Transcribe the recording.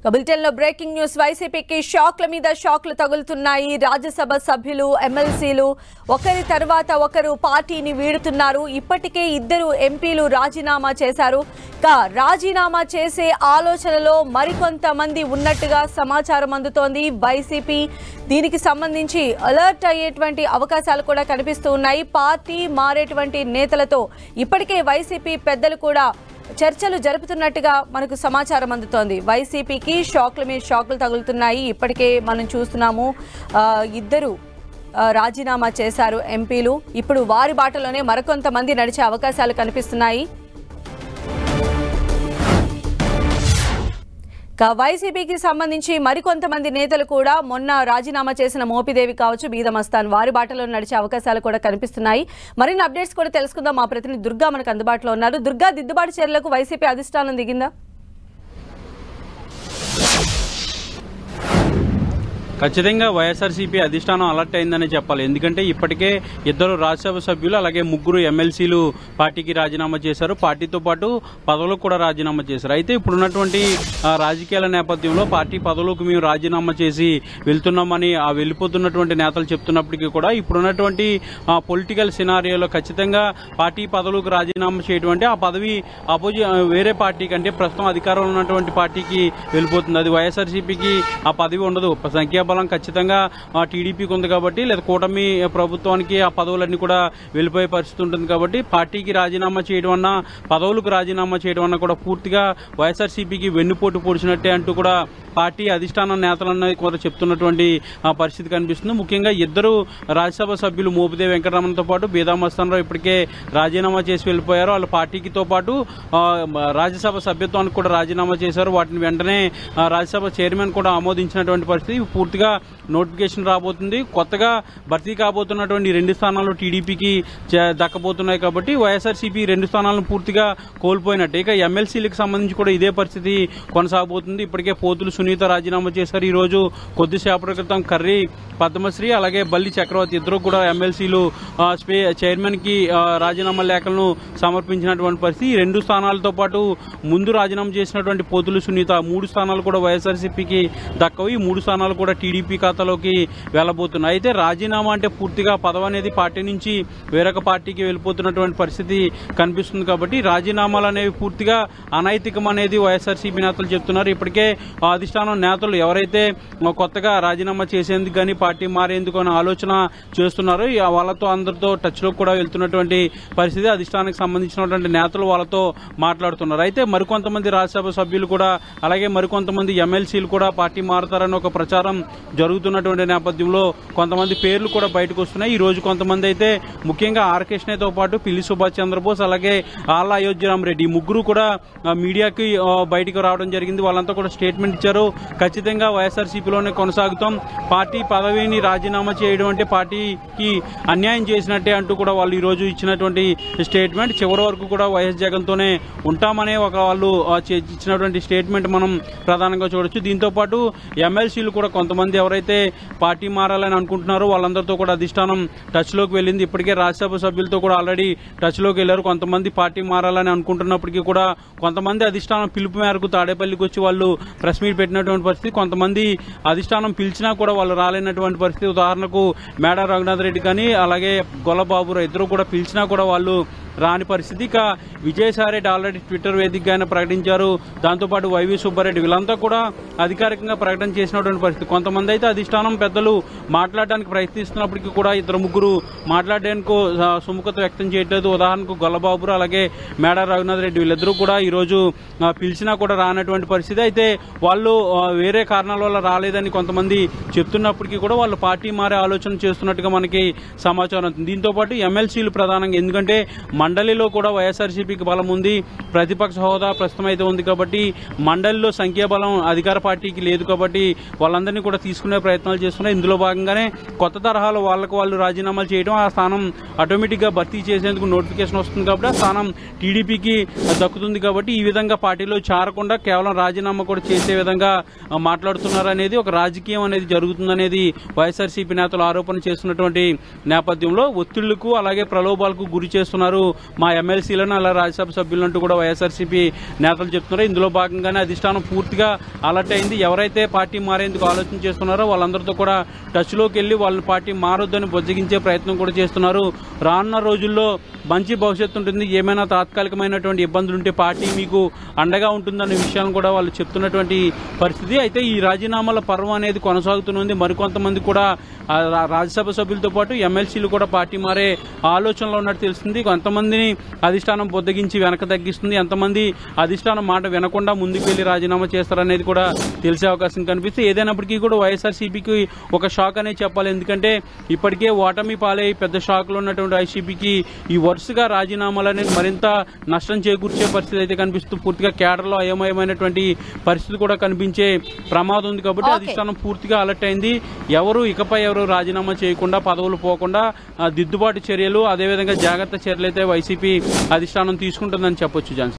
Bulletin లో breaking news. వైసీపీకి షాక్ల మీద షాక్లు తగులుతున్నాయి. రాజ్యసభ సభ్యులు ఎమ్మెల్సీలు ఒకరి తర్వాత ఒకరు పార్టీని వీడుతున్నారు. ఇప్పటికే 2 ఎంపీలు రాజీనామా చేశారు. రాజీనామా చేసే ఆలోచనలో మరికొంతమంది ఉన్నట్టుగా సమాచారం అందుతోంది. వైసీపీ దీనికి సంబంధించి అలర్ట్ అయ్యేటువంటి అవకాశాలు కూడా కనిపిస్తూ ఉన్నాయి. పార్టీ మారేటువంటి నేతలతో ఇప్పటికే వైసీపీ పెద్దలు కూడా చర్చలు జరుపుతున్నట్టుగా మనకు సమాచారం అందుతోంది. వైసీపీకి షాక్ల మీద షాక్లు తగులుతున్నాయి. ఇప్పటికే మనం చూస్తున్నాము 2 రాజీనామా చేశారు ఎంపీలు. ఇప్పుడు వారి బాటలోనే మరికొంతమంది నడిచే అవకాశాలు కనిపిస్తున్నాయి. వైసీపీకి సంబంధించి మరికొంతమంది నేతలు కూడా మొన్న రాజీనామా చేసిన మోపిదేవి కావచ్చు, బీదమస్తాన్ వారి బాటలో నడిచే అవకాశాలు కూడా కనిపిస్తున్నాయి. మరిన్ని అప్డేట్స్ కూడా తెలుసుకుందాం. మా ప్రతినిధి దుర్గా మనకు అందుబాటులో ఉన్నారు. దుర్గా, దిద్దుబాటు చర్యలకు వైసీపీ అధిష్టానం దిగిందా? ఖచ్చితంగా వైఎస్ఆర్సీపీ అధిష్టానం అలర్ట్ అయిందని చెప్పాలి. ఎందుకంటే ఇప్పటికే 2 రాజ్యసభ సభ్యులు అలాగే 3 ఎమ్మెల్సీలు పార్టీకి రాజీనామా చేశారు. పార్టీతో పాటు పదవులకు కూడా రాజీనామా చేశారు. అయితే ఇప్పుడున్నటువంటి రాజకీయాల నేపథ్యంలో పార్టీ పదవులకు మేము రాజీనామా చేసి వెళ్తున్నామని వెళ్ళిపోతున్నటువంటి నేతలు చెప్తున్నప్పటికీ కూడా ఇప్పుడున్నటువంటి పొలిటికల్ సినారియోలో ఖచ్చితంగా పార్టీ పదవులకు రాజీనామా చేయడం అంటే ఆ పదవి వేరే పార్టీకి అంటే ప్రస్తుతం అధికారంలో ఉన్నటువంటి పార్టీకి వెళ్ళిపోతుంది. అది వైఎస్ఆర్సీపీకి ఆ పదవి ఉండదు. సంఖ్యాబలం ఖచ్చితంగా టీడీపీకి ఉంది కాబట్టి, లేదా కూటమి ప్రభుత్వానికి ఆ పదవులన్నీ కూడా వెళ్ళిపోయే పరిస్థితి ఉంటుంది కాబట్టి పార్టీకి రాజీనామా చేయడం అన్నా పదవులకు రాజీనామా చేయడం అన్నా కూడా పూర్తిగా వైఎస్ఆర్సీపీకి వెన్నుపోటు పొడిచినట్టే అంటూ కూడా పార్టీ అధిష్టానం నేతలన్నది కూడా చెప్తున్నటువంటి పరిస్థితి కనిపిస్తుంది. ముఖ్యంగా 2 రాజ్యసభ సభ్యులు మోపిదేవి వెంకటరమణతో పాటు బీదమస్తాన్రావు ఇప్పటికే రాజీనామా చేసి వెళ్ళిపోయారు. వాళ్ళ పార్టీకితో పాటు రాజ్యసభ సభ్యత్వానికి కూడా రాజీనామా చేశారు. వాటిని వెంటనే రాజ్యసభ చైర్మన్ కూడా ఆమోదించినటువంటి పరిస్థితి. పూర్తిగా నోటిఫికేషన్ రాబోతుంది. కొత్తగా భర్తీ కాబోతున్నటువంటి 2 స్థానాలు టీడీపీకి దక్కబోతున్నాయి కాబట్టి వైఎస్ఆర్సీపీ 2 స్థానాలను పూర్తిగా కోల్పోయినట్టు. ఇక ఎమ్మెల్సీలకు సంబంధించి కూడా ఇదే పరిస్థితి కొనసాగబోతుంది. ఇప్పటికే పోతులు సునీత రాజీనామా చేశారు. ఈ రోజు కొద్దిసేపటి క్రితం కర్రీ పద్మశ్రీ అలాగే బల్లి చక్రవర్తి 2 కూడా ఎమ్మెల్సీలు చైర్మన్ కి రాజీనామా లేఖలను సమర్పించినటువంటి పరిస్థితి. ఈ 2 స్థానాలతో పాటు ముందు రాజీనామా చేసినటువంటి పోతులు సునీత 3 స్థానాలు కూడా వైఎస్ఆర్సీపీకి దక్కవు. ఈ 3 స్థానాలు కూడా టీడీపీ ఖాతాలోకి వెళ్లబోతున్నాయి. అయితే రాజీనామా అంటే పూర్తిగా పదవి అనేది పార్టీ నుంచి వేరొక పార్టీకి వెళ్ళిపోతున్నటువంటి పరిస్థితి కనిపిస్తుంది కాబట్టి రాజీనామాలు అనేవి పూర్తిగా అనైతికం అనేది వైఎస్ఆర్సీపీ నేతలు చెప్తున్నారు. ఇప్పటికే అధిష్టానం నేతలు ఎవరైతే కొత్తగా రాజీనామా చేసేందుకు కానీ పార్టీ మారేందుకు అని ఆలోచన చేస్తున్నారో వాళ్ళతో అందరితో టచ్ లో కూడా వెళ్తున్నటువంటి పరిస్థితి. అధిష్టానానికి సంబంధించినటువంటి నేతలు వాళ్ళతో మాట్లాడుతున్నారు. అయితే మరికొంతమంది రాజ్యసభ సభ్యులు కూడా అలాగే మరికొంతమంది ఎమ్మెల్సీలు కూడా పార్టీ మారుతారని ఒక ప్రచారం జరుగుతున్నటువంటి నేపథ్యంలో కొంతమంది పేర్లు కూడా బయటకు వస్తున్నాయి. ఈ రోజు కొంతమంది అయితే ముఖ్యంగా ఆర్ కృష్ణతో పాటు పిల్లి సుభాష్ చంద్రబోస్ అలాగే ఆళ్ల అయోధ్యరామరెడ్డి 3 కూడా మీడియాకి బయటకు రావడం జరిగింది. వాళ్ళంతా కూడా స్టేట్మెంట్ ఇచ్చారు. ఖచ్చితంగా వైఎస్ఆర్సీపీలోనే కొనసాగుతాం, పార్టీ పదవిని రాజీనామా చేయడం అంటే పార్టీకి అన్యాయం చేసినట్టే అంటూ కూడా వాళ్ళు ఈ రోజు ఇచ్చినటువంటి స్టేట్మెంట్. చివరి వరకు కూడా వైఎస్ జగన్ తోనే ఉంటామనే వాళ్ళు ఇచ్చినటువంటి స్టేట్మెంట్ మనం ప్రధానంగా చూడొచ్చు. దీంతో పాటు ఎమ్మెల్సీలు కూడా కొంతమంది ఎవరైతే పార్టీ మారాలని అనుకుంటున్నారో వాళ్ళందరితో కూడా అధిష్టానం టచ్ లోకి వెళ్ళింది. ఇప్పటికే రాజ్యసభ సభ్యులతో కూడా ఆల్రెడీ టచ్ లోకి వెళ్లారు. కొంతమంది పార్టీ మారాలని అనుకుంటున్నప్పటికీ కూడా కొంతమంది అధిష్టానం పిలుపు మేరకు తాడేపల్లికి వచ్చి వాళ్ళు ప్రెస్ మీట్ పెట్టినటువంటి పరిస్థితి. కొంతమంది అధిష్టానం పిలిచినా కూడా వాళ్ళు రాలేనటువంటి పరిస్థితి. ఉదాహరణకు మేడా రఘునాథ్ రెడ్డి కానీ అలాగే గొల్లబాబురావు 2 కూడా పిలిచినా కూడా వాళ్ళు రాని పరిస్థితి. ఇక విజయసాయిరెడ్డి ఆల్రెడీ ట్విట్టర్ వేదికగానే ప్రకటించారు. దాంతోపాటు వైవి సుబ్బారెడ్డి వీళ్ళంతా కూడా అధికారికంగా ప్రకటన చేసినటువంటి పరిస్థితి. కొంతమంది అయితే అధిష్టానం పెద్దలు మాట్లాడడానికి ప్రయత్నిస్తున్నప్పటికీ కూడా 2-3 మాట్లాడడానికి సుముఖత వ్యక్తం చేయట్లేదు. ఉదాహరణకు గొల్లబాబురావు అలాగే మేడా రఘునాథ్ రెడ్డి వీళ్ళిద్దరూ కూడా ఈ రోజు పిలిచినా కూడా రానటువంటి పరిస్థితి. అయితే వాళ్ళు వేరే కారణాల వల్ల రాలేదని కొంతమంది చెప్తున్నప్పటికీ కూడా వాళ్ళు పార్టీ మారే ఆలోచన చేస్తున్నట్టుగా మనకి సమాచారం. దీంతో పాటు ఎమ్మెల్సీలు ప్రధానంగా, ఎందుకంటే మండలిలో కూడా వైఎస్ఆర్సీపీకి బలం ఉంది, ప్రతిపక్ష హోదా ప్రస్తుతం అయితే ఉంది కాబట్టి మండలిలో సంఖ్యాబలం అధికార పార్టీకి లేదు కాబట్టి వాళ్ళందరినీ కూడా తీసుకునే ప్రయత్నాలు చేస్తున్నారు. ఇందులో భాగంగానే కొత్త తరహాలో వాళ్ళు రాజీనామాలు చేయడం, ఆ స్థానం ఆటోమేటిక్ గా భర్తీ చేసేందుకు నోటిఫికేషన్ వస్తుంది కాబట్టి ఆ స్థానం టీడీపీకి దక్కుతుంది కాబట్టి ఈ విధంగా పార్టీలో చేరకుండా కేవలం రాజీనామా కూడా చేసే విధంగా మాట్లాడుతున్నారనేది ఒక రాజకీయం అనేది జరుగుతుందనేది వైఎస్ఆర్సీపీ నేతలు ఆరోపణ చేస్తున్నటువంటి నేపథ్యంలో ఒత్తిళ్లకు అలాగే ప్రలోభాలకు గురి చేస్తున్నారు మా ఎమ్మెల్సీలను అలా రాజ్యసభ సభ్యులంటూ కూడా వైఎస్ఆర్సీపీ నేతలు చెప్తున్నారు. ఇందులో భాగంగానే అధిష్టానం పూర్తిగా అలర్ట్ అయింది. ఎవరైతే పార్టీ మారేందుకు ఆలోచన చేస్తున్నారో వాళ్ళందరితో కూడా టచ్లోకి వెళ్ళి వాళ్ళని పార్టీ మారొద్దని బొజ్జగించే ప్రయత్నం కూడా చేస్తున్నారు. రానున్న రోజుల్లో మంచి భవిష్యత్తు ఉంటుంది, ఏమైనా తాత్కాలికమైనటువంటి ఇబ్బందులు ఉంటే పార్టీ మీకు అండగా ఉంటుందనే విషయాన్ని కూడా వాళ్ళు చెప్తున్నటువంటి పరిస్థితి. అయితే ఈ రాజీనామాల పర్వం అనేది కొనసాగుతుంది. మరికొంతమంది కూడా రాజ్యసభ సభ్యులతో పాటు ఎమ్మెల్సీలు కూడా పార్టీ మారే ఆలోచనలో ఉన్నట్టు తెలుస్తుంది. కొంతమందిని అధిష్టానం బొద్దగించి వెనక తగ్గిస్తుంది, ఎంతమంది అధిష్టానం మాట వినకుండా ముందుకు వెళ్లి రాజీనామా చేస్తారనేది కూడా తెలిసే అవకాశం కనిపిస్తుంది. ఏదైనప్పటికీ కూడా వైఎస్ఆర్సీపీకి ఒక షాక్ అనే చెప్పాలి. ఎందుకంటే ఇప్పటికే ఓటమి పాలై పెద్ద షాక్లో ఉన్నటువంటి వైసీపీకి ఈ వరుసగా రాజీనామాలు అనేది మరింత నష్టం చేకూర్చే పరిస్థితి అయితే కనిపిస్తూ పూర్తిగా కేడర్లో అయోమయమైనటువంటి పరిస్థితి కూడా కనిపించే ప్రమాదం ఉంది. కాబట్టి అధిష్టానం పూర్తిగా అలర్ట్ అయింది. ఇకపై ఎవరు రాజీనామా చేయకుండా పదవులు పోకుండా దిద్దుబాటు చర్యలు అదేవిధంగా జాగ్రత్త చర్యలు అయితే వైసీపీ అధిష్టానం తీసుకుంటుందని చెప్పొచ్చు. జాన్సన్.